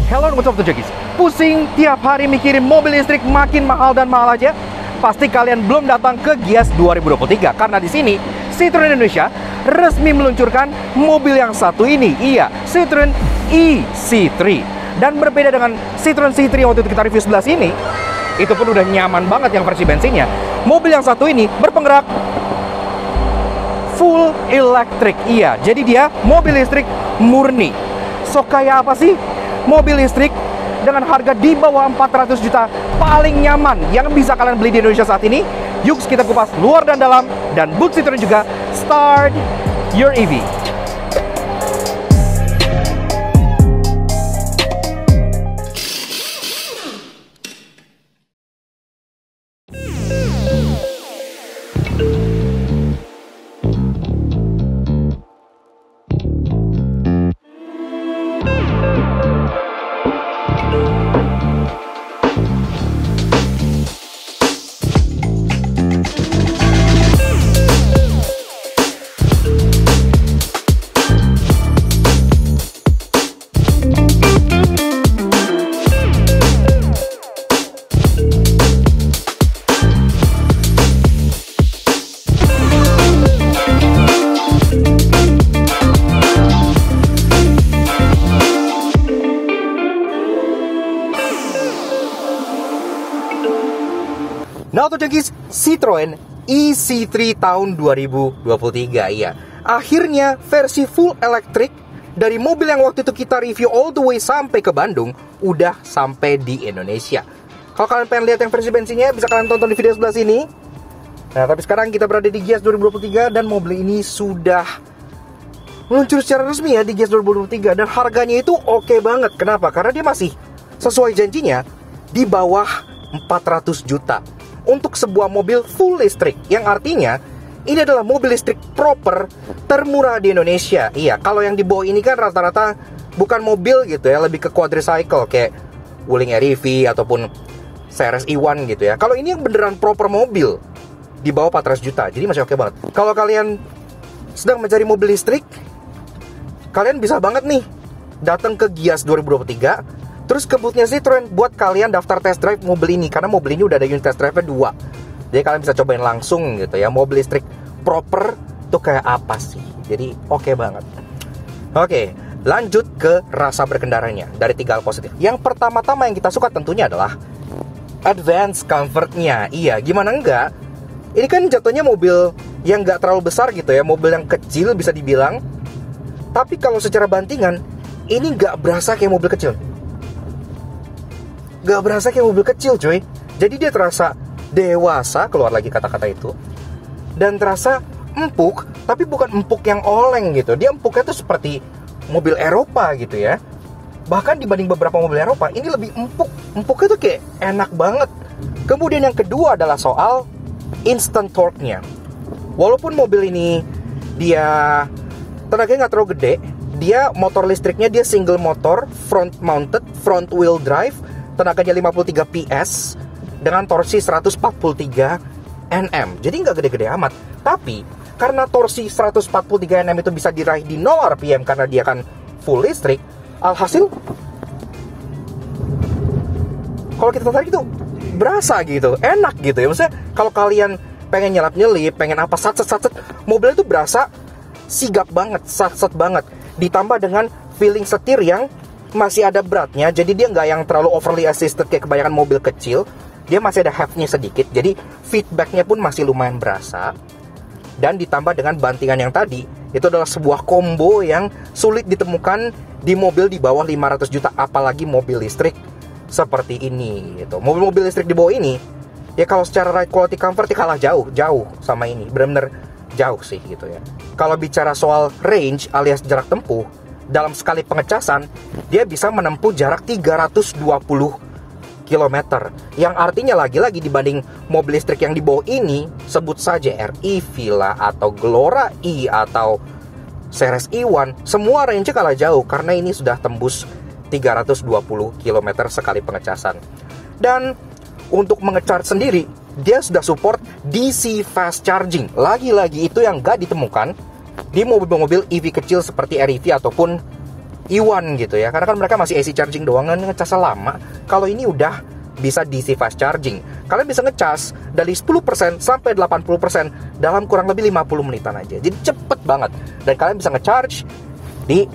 Hello, what's up tuh Jokis? Pusing tiap hari mikirin mobil listrik makin mahal dan mahal aja? Pasti kalian belum datang ke Gias 2023 karena di sini Citroen Indonesia resmi meluncurkan mobil yang satu ini. Iya, Citroen ë-C3. Dan berbeda dengan Citroen C3 yang waktu itu kita review sebelah sini, itu pun udah nyaman banget yang versi bensinnya. Mobil yang satu ini berpenggerak full electric. Iya, jadi dia mobil listrik murni. So kayak apa sih mobil listrik dengan harga di bawah 400 juta paling nyaman yang bisa kalian beli di Indonesia saat ini? Yuk kita kupas luar dan dalam, dan boot Citroen juga. Start your EV. Nah tuh jengkis, Citroen ë-C3 tahun 2023. Iya, akhirnya versi full electric dari mobil yang waktu itu kita review all the way sampai ke Bandung udah sampai di Indonesia. Kalau kalian pengen lihat yang versi bensinnya, bisa kalian tonton di video sebelah sini. Nah tapi sekarang kita berada di Gias 2023 dan mobil ini sudah meluncur secara resmi ya di Gias 2023. Dan harganya itu oke banget. Kenapa? Karena dia masih sesuai janjinya di bawah 400 juta untuk sebuah mobil full listrik, yang artinya ini adalah mobil listrik proper termurah di Indonesia. Iya, kalau yang di bawah ini kan rata-rata bukan mobil gitu ya, lebih ke quadricycle kayak Wuling REV ataupun CRS E1 gitu ya. Kalau ini yang beneran proper mobil di bawah 400 juta, jadi masih oke banget. Kalau kalian sedang mencari mobil listrik, kalian bisa banget nih datang ke Gias 2023. Terus ke boothnya Citroen buat kalian daftar test drive mobil ini. Karena mobil ini udah ada unit test drive-nya 2. Jadi kalian bisa cobain langsung gitu ya, mobil listrik proper tuh kayak apa sih. Jadi oke banget. Oke, lanjut ke rasa berkendaranya. Dari 3 hal positif. Yang pertama-tama yang kita suka tentunya adalah advance comfort-nya. Iya, gimana enggak? Ini kan jatuhnya mobil yang nggak terlalu besar gitu ya, mobil yang kecil bisa dibilang. Tapi kalau secara bantingan, ini nggak berasa kayak mobil kecil. Gak berasa kayak mobil kecil cuy. Jadi dia terasa dewasa, keluar lagi kata-kata itu, dan terasa empuk, tapi bukan empuk yang oleng gitu. Dia empuknya tuh seperti mobil Eropa gitu ya. Bahkan dibanding beberapa mobil Eropa, ini lebih empuk. Empuknya tuh kayak enak banget. Kemudian yang kedua adalah soal instant torque-nya. Walaupun mobil ini dia tenaganya gak terlalu gede, dia motor listriknya dia single motor, front mounted, front wheel drive, tenaganya 53 PS dengan torsi 143 Nm. Jadi nggak gede-gede amat. Tapi karena torsi 143 Nm itu bisa diraih di 0 RPM karena dia kan full listrik, alhasil kalau kita tarik itu berasa gitu, enak gitu ya. Maksudnya kalau kalian pengen nyelap-nyelip, pengen apa sat-sat, mobilnya itu berasa sigap banget, sat-sat banget. Ditambah dengan feeling setir yang masih ada beratnya, jadi dia nggak yang terlalu overly assisted kayak kebanyakan mobil kecil. Dia masih ada heftnya sedikit, jadi feedbacknya pun masih lumayan berasa. Dan ditambah dengan bantingan yang tadi, itu adalah sebuah combo yang sulit ditemukan di mobil di bawah 500 juta, apalagi mobil listrik seperti ini gitu. Mobil-mobil listrik di bawah ini, ya kalau secara ride quality comfort ya kalah jauh sama ini, benar-benar jauh sih gitu ya. Kalau bicara soal range alias jarak tempuh, dalam sekali pengecasan, dia bisa menempuh jarak 320 km. Yang artinya lagi-lagi dibanding mobil listrik yang di bawah ini, sebut saja REV lah, atau Glora E, atau CRS E1, semua range-nya kalah jauh, karena ini sudah tembus 320 km sekali pengecasan. Dan untuk mengecharge sendiri, dia sudah support DC fast charging. Lagi-lagi itu yang gak ditemukan di mobil-mobil EV kecil seperti REV ataupun E1 gitu ya. Karena kan mereka masih AC charging doang kan, ngecasnya lama. Kalau ini udah bisa DC fast charging. Kalian bisa ngecas dari 10% sampai 80% dalam kurang lebih 50 menitan aja. Jadi cepet banget. Dan kalian bisa ngecharge di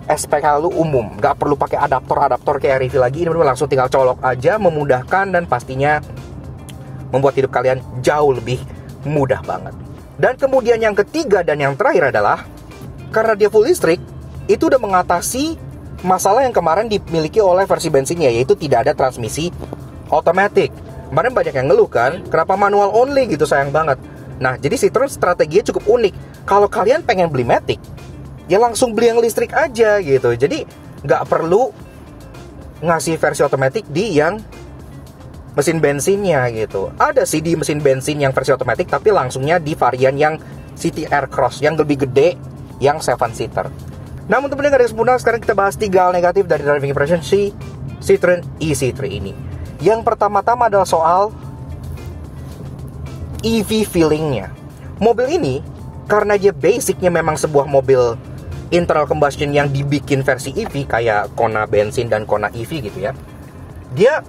SPKLU umum. Gak perlu pakai adaptor kayak review lagi. Ini benar langsung tinggal colok aja, memudahkan dan pastinya membuat hidup kalian jauh lebih mudah banget. Dan kemudian yang ketiga dan yang terakhir adalah karena dia full listrik, itu udah mengatasi masalah yang kemarin dimiliki oleh versi bensinnya, yaitu tidak ada transmisi otomatis. Kemarin banyak yang ngeluh kan, kenapa manual only gitu, sayang banget. Nah, jadi Citroen strateginya cukup unik. Kalau kalian pengen beli Matic, ya langsung beli yang listrik aja gitu. Jadi nggak perlu ngasih versi otomatis di yang mesin bensinnya gitu. Ada sih di mesin bensin yang versi otomatis, tapi langsungnya di varian yang City Aircross yang lebih gede, yang 7-seater. Namun teman-teman, gak ada sempurna. Sekarang kita bahas 3 hal negatif dari driving impression si Citroen ec3 ini. Yang pertama-tama adalah soal EV feelingnya. Mobil ini, karena dia basicnya memang sebuah mobil internal combustion yang dibikin versi EV, kayak Kona bensin dan Kona EV gitu ya, dia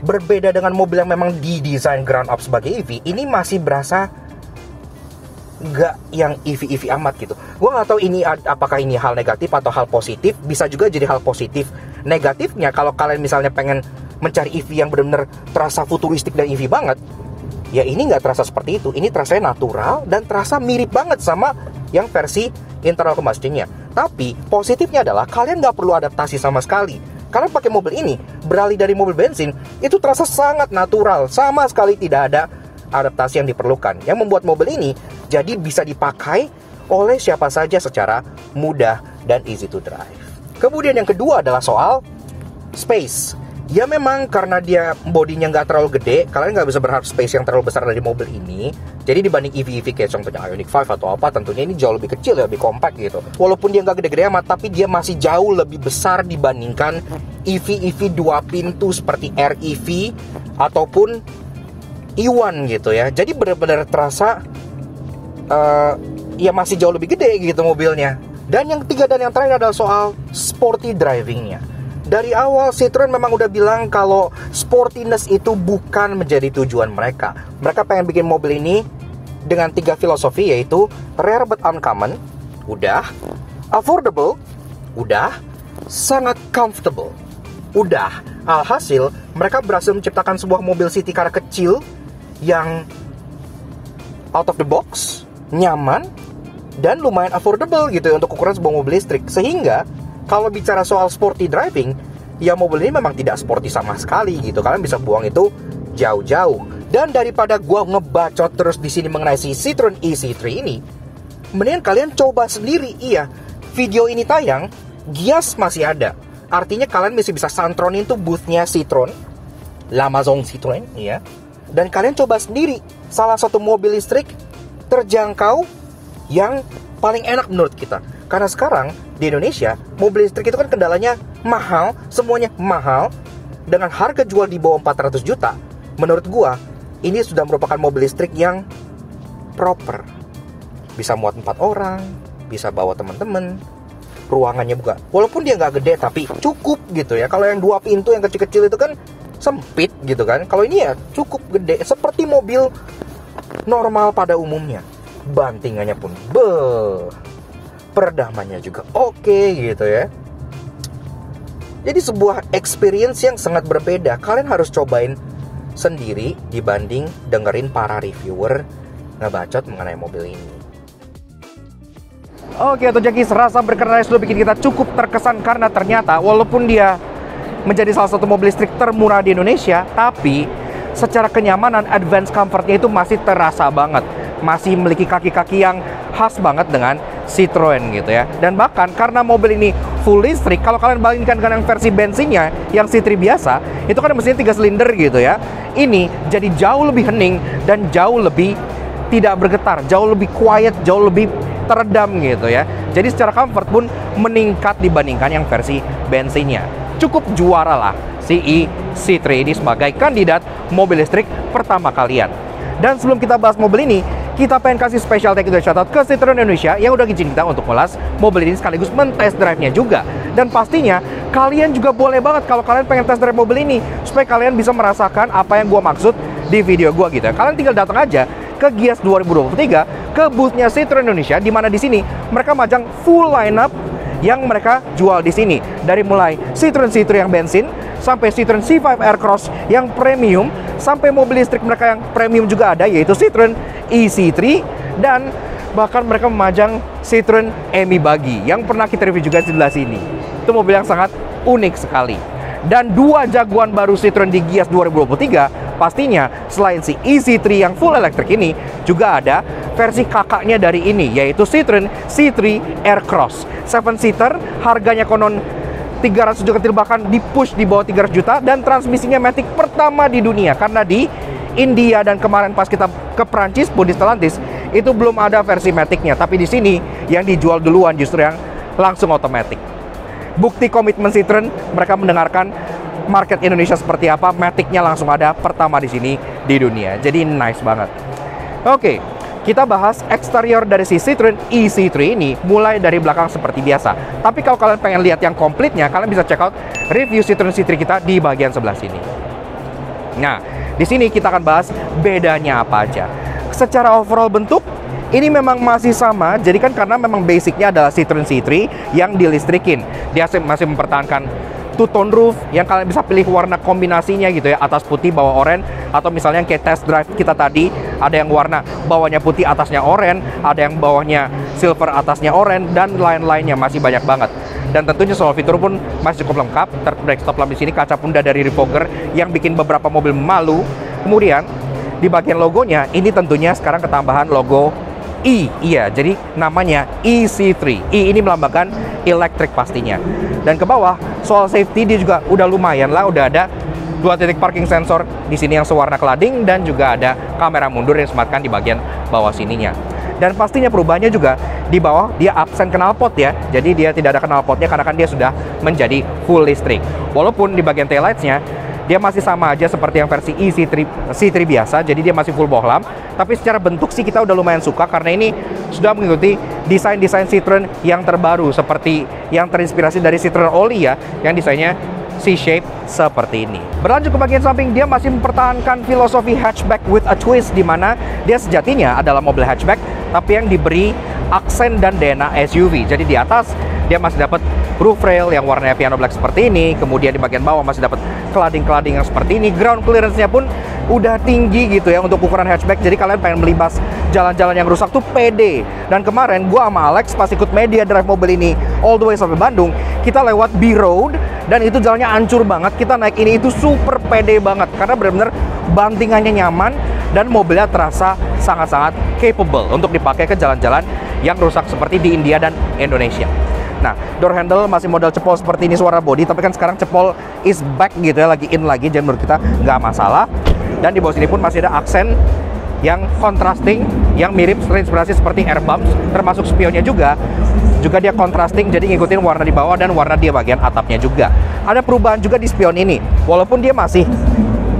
berbeda dengan mobil yang memang didesain ground up sebagai EV. Ini masih berasa nggak yang EV amat gitu. Gue nggak tahu ini apakah ini hal negatif atau hal positif. Bisa juga jadi hal positif. Negatifnya, kalau kalian misalnya pengen mencari EV yang benar-benar terasa futuristik dan EV banget, ya ini nggak terasa seperti itu. Ini terasa natural dan terasa mirip banget sama yang versi internal combustionnya. Tapi positifnya adalah kalian nggak perlu adaptasi sama sekali. Kalian pakai mobil ini, beralih dari mobil bensin, itu terasa sangat natural. Sama sekali tidak ada adaptasi yang diperlukan, yang membuat mobil ini jadi bisa dipakai oleh siapa saja secara mudah dan easy to drive. Kemudian yang kedua adalah soal space. Ya memang karena dia bodinya nggak terlalu gede, kalian nggak bisa berharap space yang terlalu besar dari mobil ini. Jadi dibanding EV kayak contohnya Ioniq 5 atau apa, tentunya ini jauh lebih kecil ya, lebih compact gitu. Walaupun dia nggak gede-gede amat, tapi dia masih jauh lebih besar dibandingkan EV 2 pintu seperti REV ataupun E1 gitu ya. Jadi benar-benar terasa ya masih jauh lebih gede gitu mobilnya. Dan yang ketiga dan yang terakhir adalah soal sporty drivingnya. Dari awal Citroen memang udah bilang kalau sportiness itu bukan menjadi tujuan mereka. Mereka pengen bikin mobil ini dengan 3 filosofi, yaitu rare but uncommon, udah, affordable, udah, sangat comfortable, udah. Alhasil mereka berhasil menciptakan sebuah mobil city car kecil yang out of the box, nyaman, dan lumayan affordable gitu ya untuk ukuran sebuah mobil listrik. Sehingga kalau bicara soal sporty driving, ya mobil ini memang tidak sporty sama sekali gitu. Kalian bisa buang itu jauh-jauh. Dan daripada gua ngebacot terus di sini mengenai si Citroen ec3 ini, mendingan kalian coba sendiri. Iya, video ini tayang, Gias masih ada. Artinya kalian masih bisa santronin tuh boothnya Citroen, La Maison Citroen, iya. Dan kalian coba sendiri salah satu mobil listrik terjangkau yang paling enak menurut kita. Karena sekarang di Indonesia mobil listrik itu kan kendalanya mahal, semuanya mahal, dengan harga jual di bawah 400 juta. Menurut gua ini sudah merupakan mobil listrik yang proper. Bisa muat 4 orang, bisa bawa teman-teman, ruangannya juga walaupun dia nggak gede tapi cukup gitu ya. Kalau yang 2 pintu yang kecil-kecil itu kan sempit gitu kan. Kalau ini ya cukup gede, seperti mobil normal pada umumnya. Bantingannya pun peredamannya juga oke gitu ya. Jadi sebuah experience yang sangat berbeda. Kalian harus cobain sendiri dibanding dengerin para reviewer ngebacot mengenai mobil ini. Oke, atau Jakis, rasa berkendara sudah bikin kita cukup terkesan karena ternyata walaupun dia menjadi salah satu mobil listrik termurah di Indonesia, tapi secara kenyamanan, advanced comfortnya itu masih terasa banget. Masih memiliki kaki-kaki yang khas banget dengan Citroen gitu ya. Dan bahkan karena mobil ini full listrik, kalau kalian bandingkan dengan yang versi bensinnya yang C3 biasa, itu kan mesinnya 3 silinder gitu ya. Ini jadi jauh lebih hening dan jauh lebih tidak bergetar, jauh lebih quiet, jauh lebih teredam gitu ya. Jadi secara comfort pun meningkat dibandingkan yang versi bensinnya. Cukup juara lah si ec3 ini sebagai kandidat mobil listrik pertama kalian. Dan sebelum kita bahas mobil ini, kita pengen kasih special thank you dan shoutout ke Citroen Indonesia yang udah ngizinin kita untuk ngulas mobil ini sekaligus men-test drive-nya juga. Dan pastinya kalian juga boleh banget kalau kalian pengen test drive mobil ini, supaya kalian bisa merasakan apa yang gue maksud di video gue gitu ya. Kalian tinggal datang aja ke Gias 2023 ke boothnya Citroen Indonesia, di mana di sini mereka majang full lineup yang mereka jual di sini, dari mulai Citroen C3 yang bensin sampai Citroen C5 Aircross yang premium, sampai mobil listrik mereka yang premium juga ada, yaitu Citroen EC3, dan bahkan mereka memajang Citroen Emi Buggy yang pernah kita review juga di sebelah sini. Itu mobil yang sangat unik sekali. Dan dua jagoan baru Citroen di Gias 2023 pastinya selain si EC3 yang full electric ini, juga ada versi kakaknya dari ini, yaitu Citroen C3 Aircross 7-seater, harganya konon 300 juta, bahkan di push di bawah 300 juta, dan transmisinya matic pertama di dunia. Karena di India dan kemarin pas kita ke Prancis pun di Stellantis itu belum ada versi maticnya, tapi di sini yang dijual duluan justru yang langsung otomatis. Bukti komitmen Citroen, mereka mendengarkan market Indonesia seperti apa, maticnya langsung ada pertama di sini di dunia. Jadi nice banget. Oke, kita bahas eksterior dari si Citroen EC3 ini mulai dari belakang seperti biasa. Tapi kalau kalian pengen lihat yang komplitnya, kalian bisa check out review Citroen C3 kita di bagian sebelah sini. Nah, di sini kita akan bahas bedanya apa aja. Secara overall bentuk, ini memang masih sama. Jadi kan karena memang basicnya adalah Citroen C3 yang dilistrikin. Dia masih mempertahankan two-tone roof yang kalian bisa pilih warna kombinasinya gitu ya, atas putih bawah oranye, atau misalnya kayak test drive kita tadi ada yang warna bawahnya putih atasnya oranye, ada yang bawahnya silver atasnya oranye, dan lain-lainnya masih banyak banget. Dan tentunya soal fitur pun masih cukup lengkap. Third brake stop lamp di sini, kaca punda dari Refogger yang bikin beberapa mobil malu. Kemudian di bagian logonya ini tentunya sekarang ketambahan logo E, iya, jadi namanya EC3. E ini melambangkan elektrik pastinya. Dan ke bawah, soal safety dia juga udah lumayan lah, udah ada 2 titik parking sensor di sini yang sewarna kelading, dan juga ada kamera mundur yang disematkan di bagian bawah sininya. Dan pastinya perubahannya juga di bawah dia absen knalpot ya. Jadi dia tidak ada knalpotnya karena kan dia sudah menjadi full listrik. Walaupun di bagian taillights-nya dia masih sama aja seperti yang versi C3 biasa, jadi dia masih full bohlam. Tapi secara bentuk sih kita udah lumayan suka, karena ini sudah mengikuti desain-desain Citroen yang terbaru, seperti yang terinspirasi dari Citroen Oli ya, yang desainnya C-shape seperti ini. Berlanjut ke bagian samping, dia masih mempertahankan filosofi hatchback with a twist, di mana dia sejatinya adalah mobil hatchback, tapi yang diberi aksen dan DNA SUV. Jadi di atas dia masih dapat roof rail yang warnanya piano black seperti ini. Kemudian di bagian bawah masih dapat kelading-kelading yang seperti ini. Ground clearance-nya pun udah tinggi gitu ya untuk ukuran hatchback. Jadi kalian pengen melibas jalan-jalan yang rusak tuh pede. Dan kemarin gua sama Alex pas ikut media drive mobil ini all the way sampai Bandung, kita lewat B Road dan itu jalannya hancur banget. Kita naik ini itu super pede banget karena benar-benar bantingannya nyaman dan mobilnya terasa sangat-sangat capable untuk dipakai ke jalan-jalan yang rusak seperti di India dan Indonesia. Nah, door handle masih model cepol seperti ini suara body, tapi kan sekarang cepol is back gitu ya, lagi in lagi, jadi menurut kita nggak masalah. Dan di bawah sini pun masih ada aksen yang contrasting, yang mirip terinspirasi seperti air bumps, termasuk spionnya juga dia contrasting, jadi ngikutin warna di bawah dan warna di bagian atapnya juga. Ada perubahan juga di spion ini, walaupun dia masih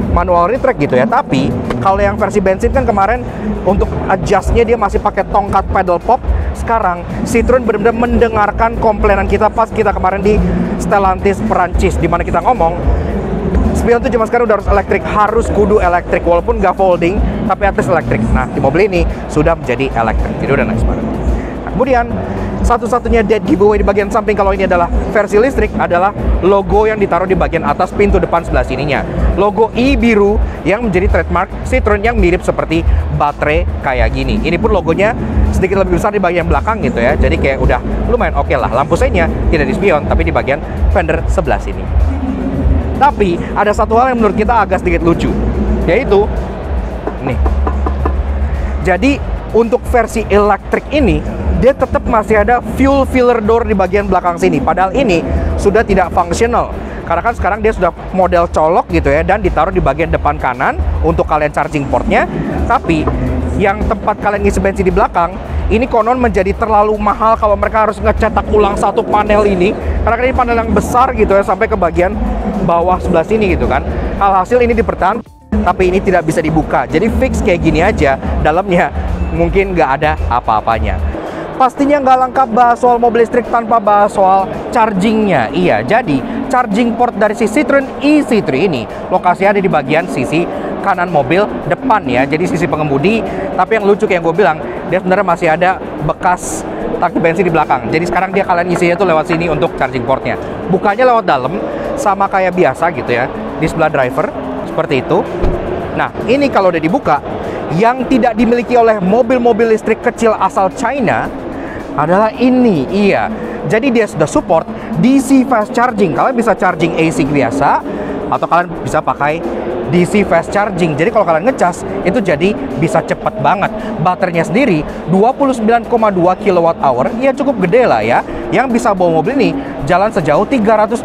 manual retract gitu ya, tapi kalau yang versi bensin kan kemarin untuk adjustnya dia masih pakai tongkat pedal pop. Sekarang Citroen benar-benar mendengarkan komplainan kita pas kita kemarin di Stellantis Perancis, di mana kita ngomong spion itu cuma sekarang udah harus elektrik, harus kudu elektrik, walaupun nggak folding tapi at least elektrik. Nah, di mobil ini sudah menjadi elektrik, jadi udah nice banget. Nah, kemudian satu-satunya dead giveaway di bagian samping kalau ini adalah versi listrik adalah logo yang ditaruh di bagian atas pintu depan sebelah sininya. Logo E biru yang menjadi trademark Citroen yang mirip seperti baterai kayak gini. Ini pun logonya sedikit lebih besar di bagian belakang gitu ya. Jadi kayak udah lumayan oke lah. Lampu seinnya tidak di spion tapi di bagian fender sebelah sini. Tapi ada satu hal yang menurut kita agak sedikit lucu, yaitu nih. Jadi untuk versi elektrik ini dia tetap masih ada fuel filler door di bagian belakang sini. Padahal ini sudah tidak fungsional. Karena kan sekarang dia sudah model colok gitu ya, dan ditaruh di bagian depan kanan untuk kalian charging portnya. Tapi yang tempat kalian ngisi bensin di belakang ini konon menjadi terlalu mahal kalau mereka harus ngecetak ulang satu panel ini, karena kan ini panel yang besar gitu ya, sampai ke bagian bawah sebelah sini gitu kan. Alhasil ini dipertahankan, tapi ini tidak bisa dibuka. Jadi fix kayak gini aja, dalamnya mungkin nggak ada apa-apanya. pastinya nggak lengkap bahas soal mobil listrik tanpa bahas soal chargingnya. Iya, jadi charging port dari si Citroen ë-C3 ini lokasinya ada di bagian sisi kanan mobil depan ya, jadi sisi pengemudi. Tapi yang lucu kayak yang gue bilang, dia sebenarnya masih ada bekas tangki bensin di belakang. Jadi sekarang dia kalian isinya tuh lewat sini untuk charging portnya. Bukanya lewat dalam, sama kayak biasa gitu ya, di sebelah driver, seperti itu. Nah, ini kalau udah dibuka, yang tidak dimiliki oleh mobil-mobil listrik kecil asal China adalah ini. Iya, jadi dia sudah support DC fast charging. Kalian bisa charging AC biasa, atau kalian bisa pakai DC fast charging. Jadi kalau kalian ngecas, itu jadi bisa cepet banget. Baterainya sendiri 29,2 kWh, ya cukup gede lah ya, yang bisa bawa mobil ini jalan sejauh 320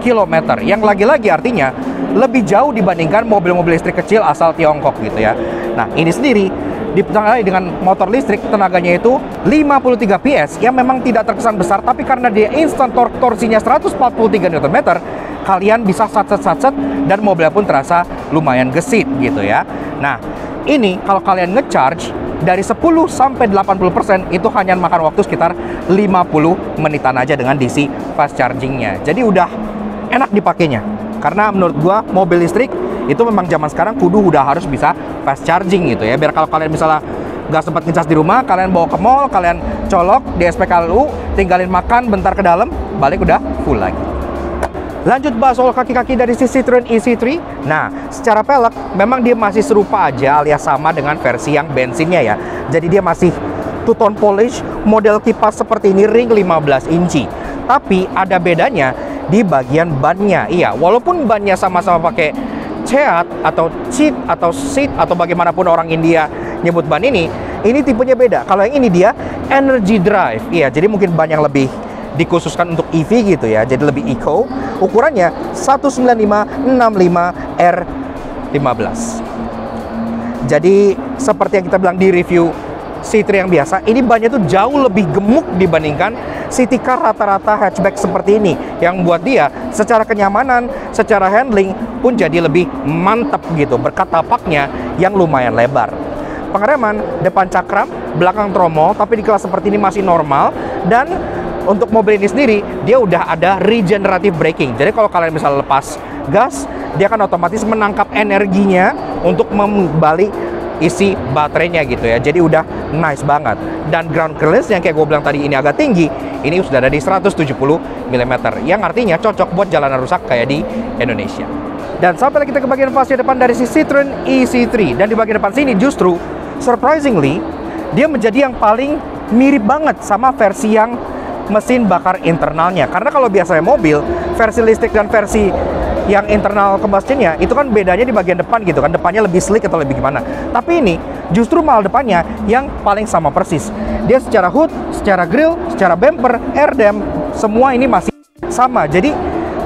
km. Yang lagi-lagi artinya lebih jauh dibandingkan mobil-mobil listrik kecil asal Tiongkok gitu ya. Nah, ini sendiri ditangani dengan motor listrik, tenaganya itu 53 PS, yang memang tidak terkesan besar, tapi karena dia instant torque, torsinya 143 Nm, kalian bisa satset-satset dan mobilnya pun terasa lumayan gesit gitu ya. Nah, ini kalau kalian ngecharge dari 10 sampai 80% itu hanya makan waktu sekitar 50 menitan aja dengan DC fast chargingnya. Jadi udah enak dipakainya. Karena menurut gua mobil listrik itu memang zaman sekarang kudu udah harus bisa fast charging gitu ya. Biar kalau kalian misalnya nggak sempat ngecas di rumah, kalian bawa ke mall, kalian colok di SPKLU, tinggalin makan bentar ke dalam, balik udah full lagi. Lanjut bahas soal kaki-kaki dari si Citroen ë-C3. Nah, secara pelek memang dia masih serupa aja alias sama dengan versi yang bensinnya ya. Jadi dia masih two-tone polish, model kipas seperti ini, ring 15 inci. Tapi ada bedanya di bagian bannya. Iya, walaupun bannya sama-sama pakai CEAT atau CEAT atau SEAT atau bagaimanapun orang India nyebut ban ini tipenya beda. Kalau yang ini dia energy drive. Iya, jadi mungkin ban yang lebih dikhususkan untuk EV gitu ya, jadi lebih eco. Ukurannya 195/65R15. Jadi seperti yang kita bilang di review C3 yang biasa, ini bannya tuh jauh lebih gemuk dibandingkan city car rata-rata hatchback seperti ini, yang buat dia secara kenyamanan, secara handling pun jadi lebih mantap gitu, berkat tapaknya yang lumayan lebar. Pengereman depan cakram, belakang tromol, tapi di kelas seperti ini masih normal. Dan untuk mobil ini sendiri, dia udah ada regenerative braking. Jadi kalau kalian misalnya lepas gas, dia akan otomatis menangkap energinya untuk membalik isi baterainya gitu ya. Jadi udah nice banget. Dan ground clearance yang kayak gue bilang tadi ini agak tinggi, ini sudah ada di 170 mm, yang artinya cocok buat jalanan rusak kayak di Indonesia. Dan sampai kita ke bagian fascia depan dari si Citroen ë-C3. Dan di bagian depan sini justru surprisingly dia menjadi yang paling mirip banget sama versi yang mesin bakar internalnya. Karena kalau biasanya mobil, versi listrik dan versi yang internal combustionnya itu kan bedanya di bagian depan gitu kan, depannya lebih slick atau lebih gimana. Tapi ini justru malah depannya yang paling sama persis. Dia secara hood, secara grill, secara bumper, air dam, semua ini masih sama. Jadi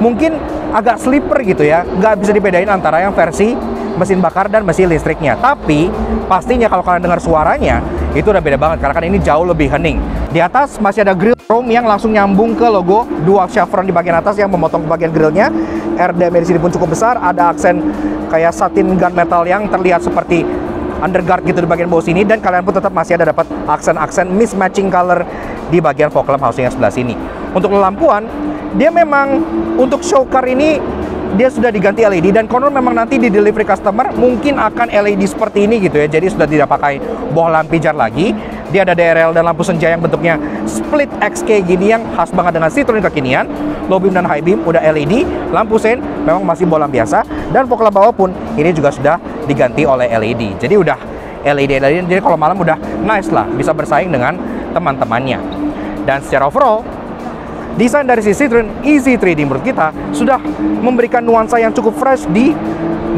mungkin agak sleeper gitu ya, nggak bisa dibedain antara yang versi mesin bakar dan mesin listriknya. Tapi pastinya kalau kalian dengar suaranya itu udah beda banget, karena kan ini jauh lebih hening. Di atas masih ada grill chrome yang langsung nyambung ke logo dual chevron di bagian atas yang memotong ke bagian grillnya. Air dam di sini pun cukup besar, ada aksen kayak satin gunmetal yang terlihat seperti underguard gitu di bagian bawah sini. Dan kalian pun tetap masih ada dapat aksen-aksen mismatching color di bagian fog lamp housing yang sebelah sini. Untuk lampuan, dia memang untuk show car ini dia sudah diganti LED, dan konon memang nanti di delivery customer mungkin akan LED seperti ini gitu ya. Jadi sudah tidak pakai bohlam pijar lagi. Dia ada DRL dan lampu senja yang bentuknya split X kayak gini yang khas banget dengan Citroen kekinian. Low beam dan high beam udah LED, lampu sen memang masih bohlam biasa, dan fog lamp bawah pun ini juga sudah diganti oleh LED. Jadi udah LED, jadi kalau malam udah nice lah, bisa bersaing dengan teman-temannya. Dan secara overall, desain dari si Citroen ë-C3 di menurut kita sudah memberikan nuansa yang cukup fresh di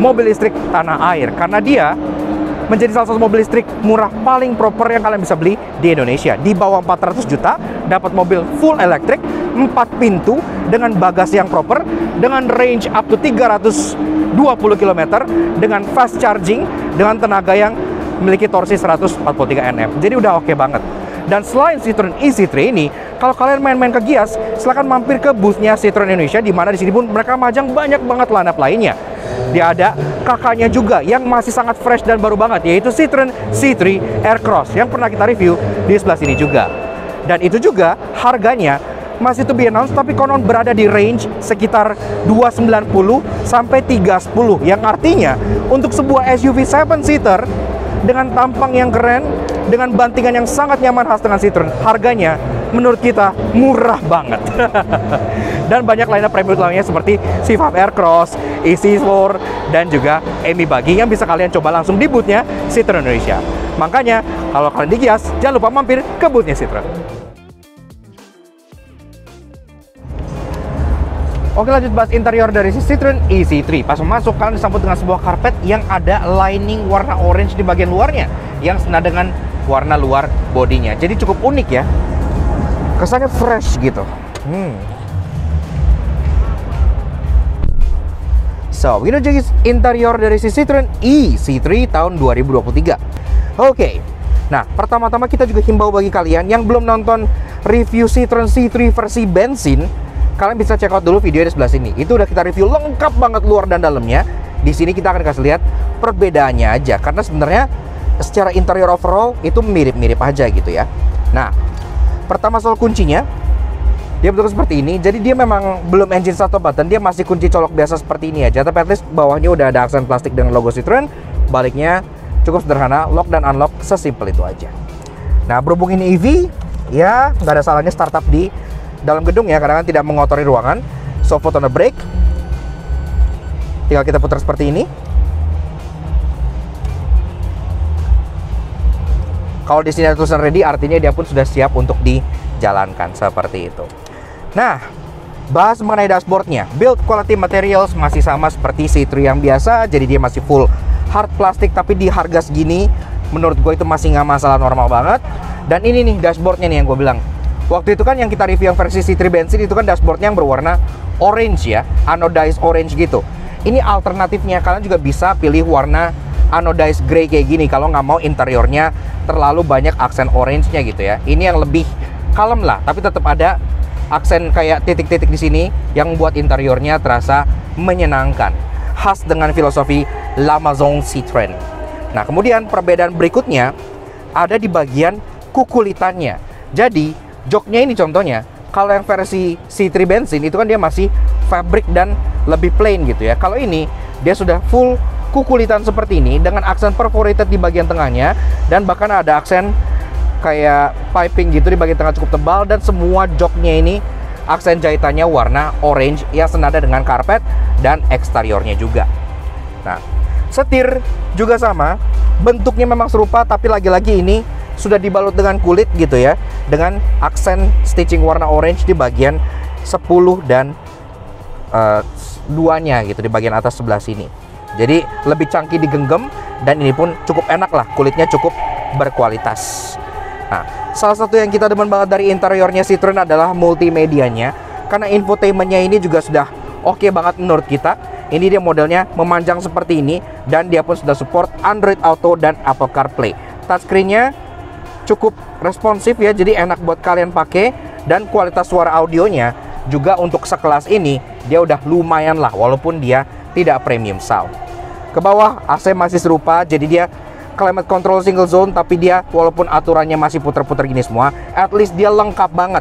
mobil listrik tanah air, karena dia menjadi salah satu mobil listrik murah paling proper yang kalian bisa beli di Indonesia. Di bawah 400 juta dapat mobil full elektrik 4 pintu dengan bagasi yang proper, dengan range up to 320 km, dengan fast charging, dengan tenaga yang memiliki torsi 143 Nm. Jadi udah oke banget. Dan selain Citroen ë-C3 ini, kalau kalian main-main ke Gias, silahkan mampir ke boothnya Citroen Indonesia, di mana di sini pun mereka majang banyak banget lineup lainnya. Dia ada kakaknya juga yang masih sangat fresh dan baru banget, yaitu Citroen C3 Aircross yang pernah kita review di sebelah sini juga. Dan itu juga harganya masih to be announced, tapi konon berada di range sekitar 290 sampai 310, yang artinya untuk sebuah SUV 7-seater dengan tampang yang keren, dengan bantingan yang sangat nyaman khas dengan Citroen, harganya menurut kita murah banget. Dan banyak lainnya premium lainnya seperti C5 Aircross, EC4, dan juga Amy Buggy yang bisa kalian coba langsung di boothnya Citroen Indonesia. Makanya kalau kalian di Gias, jangan lupa mampir ke boothnya Citroen. Oke, lanjut bahas interior dari Citroen EC3. Pas masuk, kalian disambut dengan sebuah karpet yang ada lining warna orange di bagian luarnya, yang senada dengan warna luar bodinya. Jadi cukup unik ya. Kesannya fresh gitu. So, ini jadi interior dari Citroen EC3 tahun 2023. Oke. Nah, pertama-tama kita juga himbau bagi kalian yang belum nonton review Citroen C3 versi bensin, kalian bisa check out dulu video di sebelah sini. Itu udah kita review lengkap banget luar dan dalamnya. Di sini kita akan kasih lihat perbedaannya aja, karena sebenarnya secara interior overall itu mirip-mirip aja gitu ya. Nah, pertama soal kuncinya, dia betul seperti ini. Jadi dia memang belum engine start button, dia masih kunci colok biasa seperti ini aja. Tapi at least bawahnya udah ada aksen plastik dengan logo Citroen. Baliknya cukup sederhana, lock dan unlock sesimpel itu aja. Nah, berhubung ini EV, ya nggak ada salahnya startup di dalam gedung ya, karena kan tidak mengotori ruangan. So, foot on the brake, tinggal kita putar seperti ini. Kalau di sini ada tulisan ready, artinya dia pun sudah siap untuk dijalankan seperti itu. Nah, bahas mengenai dashboardnya. Build quality materials masih sama seperti C3 yang biasa, jadi dia masih full hard plastik. Tapi di harga segini, menurut gue itu masih nggak masalah, normal banget. Dan ini nih dashboardnya nih yang gue bilang. Waktu itu kan yang kita review yang versi C3 bensin itu kan dashboardnya yang berwarna orange ya, anodized orange gitu. Ini alternatifnya, kalian juga bisa pilih warna anodized grey kayak gini kalau nggak mau interiornya terlalu banyak aksen orange-nya gitu ya. Ini yang lebih kalem lah, tapi tetap ada aksen kayak titik-titik di sini yang membuat interiornya terasa menyenangkan, khas dengan filosofi La Maison Citroën. Nah, kemudian perbedaan berikutnya ada di bagian kukulitannya. Jadi joknya ini contohnya, kalau yang versi C3 bensin itu kan dia masih fabric dan lebih plain gitu ya. Kalau ini dia sudah full kukulitan seperti ini dengan aksen perforated di bagian tengahnya, dan bahkan ada aksen kayak piping gitu di bagian tengah cukup tebal, dan semua joknya ini aksen jahitannya warna orange yang senada dengan karpet dan eksteriornya juga. Nah, setir juga sama, bentuknya memang serupa, tapi lagi-lagi ini sudah dibalut dengan kulit gitu ya, dengan aksen stitching warna orange di bagian 10 dan duanya gitu di bagian atas sebelah sini. Jadi lebih cangkih digenggam, dan ini pun cukup enak lah, kulitnya cukup berkualitas. Nah, salah satu yang kita demen banget dari interiornya Citroen adalah multimedianya, karena infotainmentnya ini juga sudah oke banget menurut kita. Ini dia modelnya memanjang seperti ini, dan dia pun sudah support Android Auto dan Apple CarPlay. Touchscreen-nya cukup responsif ya, jadi enak buat kalian pakai, dan kualitas suara audionya juga untuk sekelas ini dia udah lumayan lah, walaupun dia tidak premium sound. Ke bawah AC masih serupa, jadi dia climate control single zone, tapi dia walaupun aturannya masih puter-puter gini semua, at least dia lengkap banget.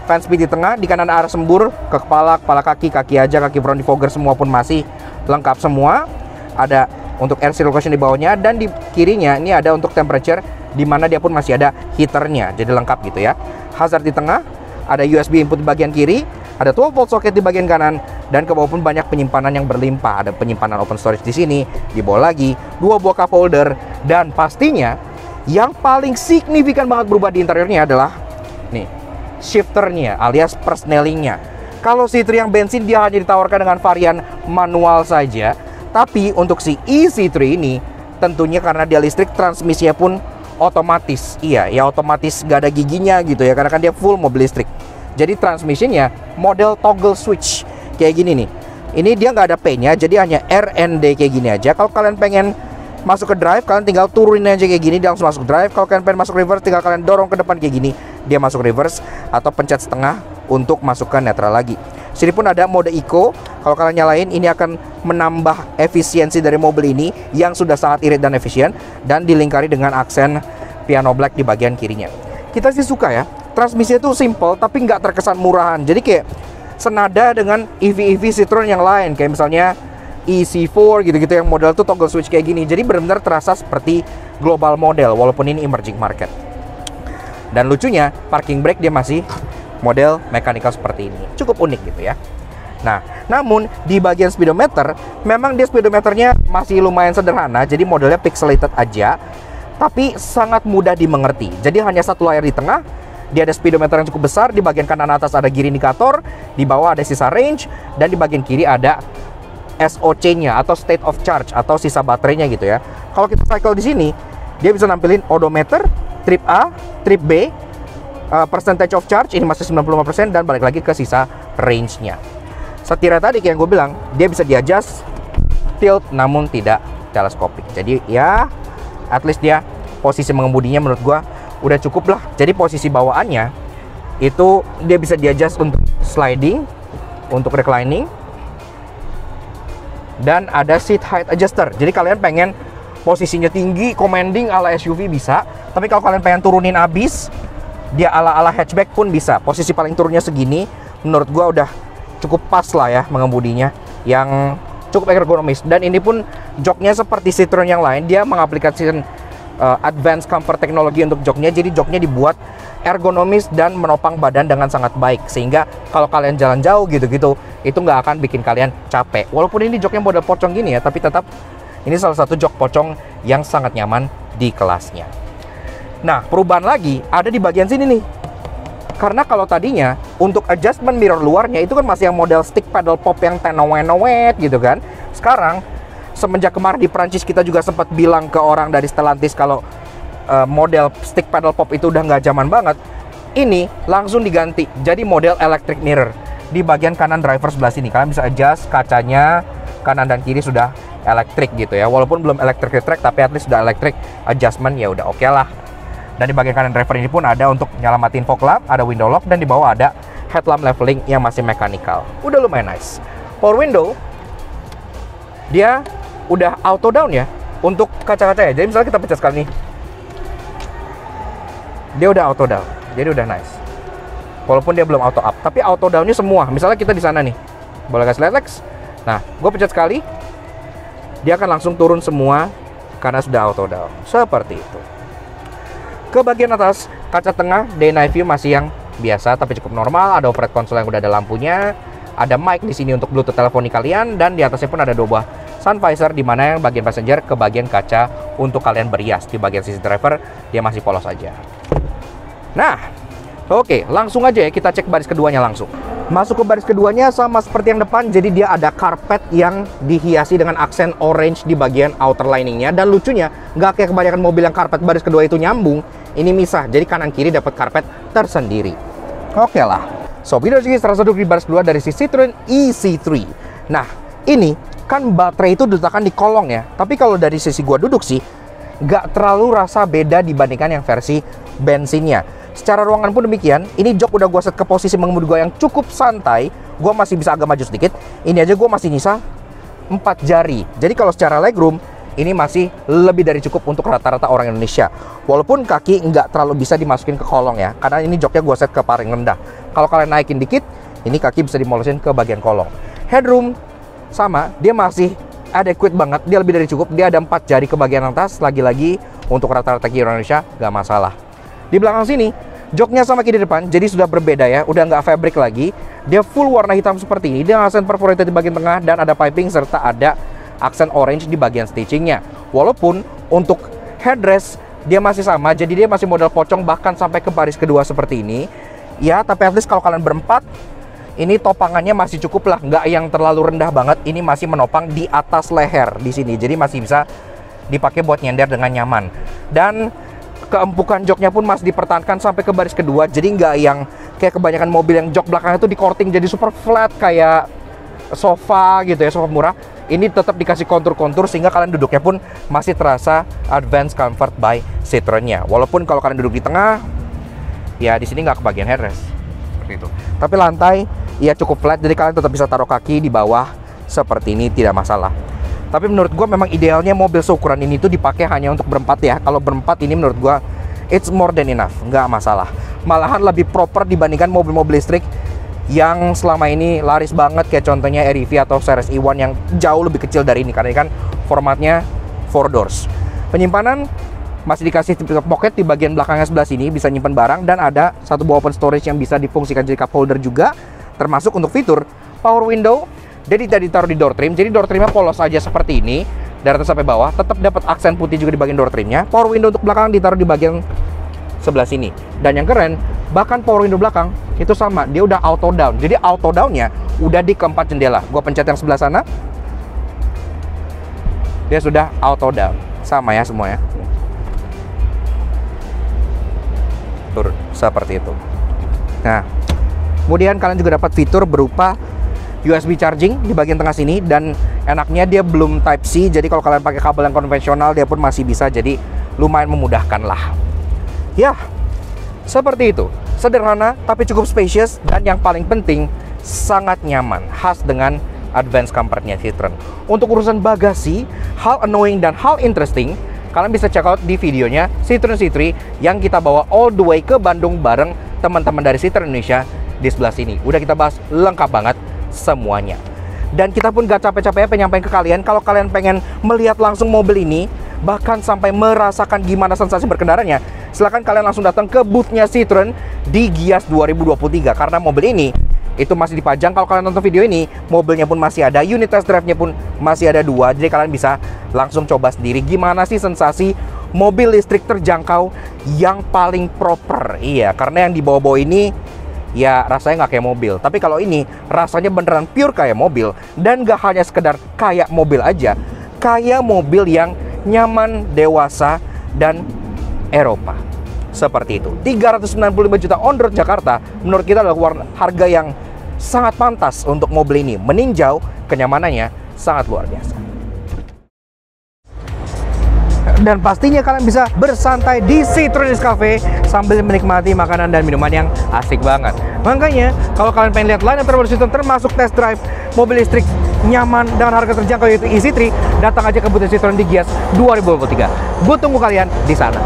Fan speed di tengah, di kanan arah sembur ke kepala, kepala kaki aja, kaki front defogger semua pun masih lengkap semua. Ada untuk air circulation di bawahnya, dan di kirinya ini ada untuk temperature, di mana dia pun masih ada heaternya, jadi lengkap gitu ya. Hazard di tengah, ada USB input di bagian kiri, ada 12 volt socket di bagian kanan, dan ke bawah pun banyak penyimpanan yang berlimpah. Ada penyimpanan open storage di sini, di bawah lagi 2 buah cup holder, dan pastinya yang paling signifikan banget berubah di interiornya adalah nih, shifternya alias persnelingnya. Kalau C3 yang bensin dia hanya ditawarkan dengan varian manual saja, tapi untuk si EC3 ini tentunya karena dia listrik, transmisinya pun otomatis. Iya, ya otomatis, gak ada giginya gitu ya, karena kan dia full mobil listrik. Jadi transmisinya model toggle switch kayak gini nih. Ini dia nggak ada P-nya, jadi hanya RND kayak gini aja. Kalau kalian pengen masuk ke drive, kalian tinggal turunin aja kayak gini, dia langsung masuk drive. Kalau kalian pengen masuk reverse, tinggal kalian dorong ke depan kayak gini, dia masuk reverse, atau pencet setengah untuk masuk ke netral lagi. Sini pun ada mode eco. Kalau kalian nyalain, ini akan menambah efisiensi dari mobil ini yang sudah sangat irit dan efisien, dan dilingkari dengan aksen piano black di bagian kirinya. Kita sih suka ya, transmisinya tuh simple tapi nggak terkesan murahan. Jadi kayak senada dengan EV-EV Citroen yang lain, kayak misalnya EC4 gitu-gitu yang model tuh toggle switch kayak gini. Jadi benar-benar terasa seperti global model walaupun ini emerging market. Dan lucunya parking brake dia masih model mechanical seperti ini. Cukup unik gitu ya. Nah, namun di bagian speedometer memang dia speedometernya masih lumayan sederhana, jadi modelnya pixelated aja, tapi sangat mudah dimengerti. Jadi hanya satu layar di tengah, dia ada speedometer yang cukup besar, di bagian kanan atas ada gear indikator, di bawah ada sisa range, dan di bagian kiri ada SOC-nya atau state of charge atau sisa baterainya gitu ya. Kalau kita cycle di sini, dia bisa nampilin odometer, trip A, trip B, percentage of charge ini masih 95% dan balik lagi ke sisa range-nya. Setirnya tadi kayak yang gue bilang, dia bisa di-adjust tilt namun tidak teleskopik. Jadi ya at least dia posisi mengemudinya menurut gue udah cukup lah. Jadi posisi bawaannya itu dia bisa di-adjust untuk sliding, untuk reclining, dan ada seat height adjuster. Jadi kalian pengen posisinya tinggi, commanding ala SUV bisa, tapi kalau kalian pengen turunin abis, dia ala-ala hatchback pun bisa. Posisi paling turunnya segini, menurut gua udah cukup pas lah ya mengemudinya, yang cukup ergonomis. Dan ini pun joknya seperti Citroen yang lain, dia mengaplikasikan advanced comfort teknologi untuk joknya. Jadi joknya dibuat ergonomis dan menopang badan dengan sangat baik, sehingga kalau kalian jalan jauh gitu-gitu, itu nggak akan bikin kalian capek. Walaupun ini joknya model pocong gini ya, tapi tetap ini salah satu jok pocong yang sangat nyaman di kelasnya. Nah, perubahan lagi ada di bagian sini nih. Karena kalau tadinya untuk adjustment mirror luarnya itu kan masih yang model stick pedal pop yang tenowet gitu kan. Sekarang semenjak kemarin di Prancis kita juga sempat bilang ke orang dari Stellantis kalau model stick pedal pop itu udah nggak zaman banget. Ini langsung diganti jadi model electric mirror. Di bagian kanan driver sebelah sini kalian bisa adjust kacanya kanan dan kiri sudah elektrik gitu ya. Walaupun belum electric tapi at least sudah electric adjustment, ya udah oke lah. Dan di bagian kanan driver ini pun ada untuk nyelamatin fog lamp, ada window lock, dan di bawah ada headlamp leveling yang masih mechanical. Udah lumayan nice. Power window dia udah auto down ya untuk kaca-kaca ya. Jadi misalnya kita pecah sekali nih, dia udah auto down, jadi udah nice. Walaupun dia belum auto up, tapi auto downnya semua. Misalnya kita di sana nih, boleh kasih lihat Lex. Nah, gue pencet sekali, dia akan langsung turun semua karena sudah auto down. Seperti itu. Ke bagian atas, kaca tengah day night view masih yang biasa tapi cukup normal. Ada overhead console yang udah ada lampunya, ada mic di sini untuk Bluetooth teleponi kalian, dan di atasnya pun ada dua buah sun visor, di mana yang bagian passenger ke bagian kaca untuk kalian berias. Di bagian sisi driver dia masih polos aja. Nah, oke, langsung aja ya kita cek baris keduanya langsung. Masuk ke baris keduanya sama seperti yang depan, jadi dia ada karpet yang dihiasi dengan aksen orange di bagian outer liningnya. Dan lucunya, nggak kayak kebanyakan mobil yang karpet baris kedua itu nyambung, ini misah, jadi kanan kiri dapat karpet tersendiri. Oke lah. So, video segi terasa duduk di baris kedua dari si Citroen EC3. Nah, ini kan baterai itu diletakkan di kolong ya. Tapi kalau dari sisi gua duduk sih, nggak terlalu rasa beda dibandingkan yang versi bensinnya. Secara ruangan pun demikian. Ini jok udah gue set ke posisi mengemudi gue yang cukup santai. Gue masih bisa agak maju sedikit. Ini aja gue masih nyisa 4 jari. Jadi kalau secara legroom, ini masih lebih dari cukup untuk rata-rata orang Indonesia. Walaupun kaki nggak terlalu bisa dimasukin ke kolong ya, karena ini joknya gue set ke paling rendah. Kalau kalian naikin dikit, ini kaki bisa dimolosin ke bagian kolong. Headroom sama, dia masih adequate banget. Dia lebih dari cukup. Dia ada 4 jari ke bagian atas. Lagi-lagi untuk rata-rata kaki orang Indonesia nggak masalah. Di belakang sini, joknya sama kayak di depan, jadi sudah berbeda ya, udah nggak fabric lagi. Dia full warna hitam seperti ini, dia aksen perforated di bagian tengah, dan ada piping serta ada aksen orange di bagian stitchingnya. Walaupun untuk headrest, dia masih sama, jadi dia masih model pocong bahkan sampai ke baris kedua seperti ini. Ya, tapi at least kalau kalian berempat, ini topangannya masih cukup lah, nggak yang terlalu rendah banget. Ini masih menopang di atas leher di sini, jadi masih bisa dipakai buat nyender dengan nyaman. Dan keempukan joknya pun masih dipertahankan sampai ke baris kedua, jadi nggak yang kayak kebanyakan mobil yang jok belakangnya itu di courting jadi super flat kayak sofa gitu ya, sofa murah. Ini tetap dikasih kontur-kontur sehingga kalian duduknya pun masih terasa advanced comfort by Citroen-nya. Walaupun kalau kalian duduk di tengah, ya di sini nggak kebagian headrest seperti itu. Tapi lantai ya cukup flat, jadi kalian tetap bisa taruh kaki di bawah seperti ini, tidak masalah. Tapi menurut gue memang idealnya mobil seukuran ini tuh dipakai hanya untuk berempat ya. Kalau berempat ini menurut gue it's more than enough, nggak masalah. Malahan lebih proper dibandingkan mobil-mobil listrik yang selama ini laris banget, kayak contohnya REV atau Series E1 yang jauh lebih kecil dari ini, karena ini kan formatnya 4 doors. Penyimpanan masih dikasih pocket di bagian belakangnya sebelah sini, bisa nyimpan barang, dan ada satu buah open storage yang bisa difungsikan jadi cup holder juga, termasuk untuk fitur power window. Jadi tidak ditaruh di door trim, jadi door trimnya polos aja seperti ini dari atas sampai bawah, tetap dapat aksen putih juga di bagian door trimnya. Power window untuk belakang ditaruh di bagian sebelah sini, dan yang keren, bahkan power window belakang itu sama, dia udah auto down. Jadi auto downnya udah di keempat jendela. Gua pencet yang sebelah sana, dia sudah auto down, sama ya semua ya. Turun seperti itu. Nah, kemudian kalian juga dapat fitur berupa USB charging di bagian tengah sini, dan enaknya dia belum Type C, jadi kalau kalian pakai kabel yang konvensional dia pun masih bisa, jadi lumayan memudahkan lah. Ya, seperti itu. Sederhana tapi cukup spacious, dan yang paling penting sangat nyaman, khas dengan advanced comfortnya Citroen. Untuk urusan bagasi, hal annoying dan hal interesting kalian bisa check out di videonya Citroen C3 yang kita bawa all the way ke Bandung bareng teman-teman dari Citroen Indonesia di sebelah sini. Udah kita bahas lengkap banget semuanya. Dan kita pun gak capek-capek penyampaikan ke kalian, kalau kalian pengen melihat langsung mobil ini, bahkan sampai merasakan gimana sensasi berkendaranya, silahkan kalian langsung datang ke boothnya Citroen di Gias 2023, karena mobil ini itu masih dipajang. Kalau kalian nonton video ini, mobilnya pun masih ada, unit test drive-nya pun masih ada 2, jadi kalian bisa langsung coba sendiri gimana sih sensasi mobil listrik terjangkau yang paling proper. Iya, karena yang dibawa-bawa ini ya rasanya nggak kayak mobil, tapi kalau ini rasanya beneran pure kayak mobil, dan gak hanya sekedar kayak mobil aja, kayak mobil yang nyaman, dewasa, dan Eropa. Seperti itu. 395 juta on road Jakarta menurut kita adalah harga yang sangat pantas untuk mobil ini, meninjau kenyamanannya sangat luar biasa. Dan pastinya kalian bisa bersantai di Citroen Cafe sambil menikmati makanan dan minuman yang asik banget. Makanya kalau kalian pengen lihat line-up terbaru Citroen termasuk test drive mobil listrik nyaman dengan harga terjangkau yaitu e-C3, datang aja ke booth Citroen di Gias 2023. Gue tunggu kalian di sana.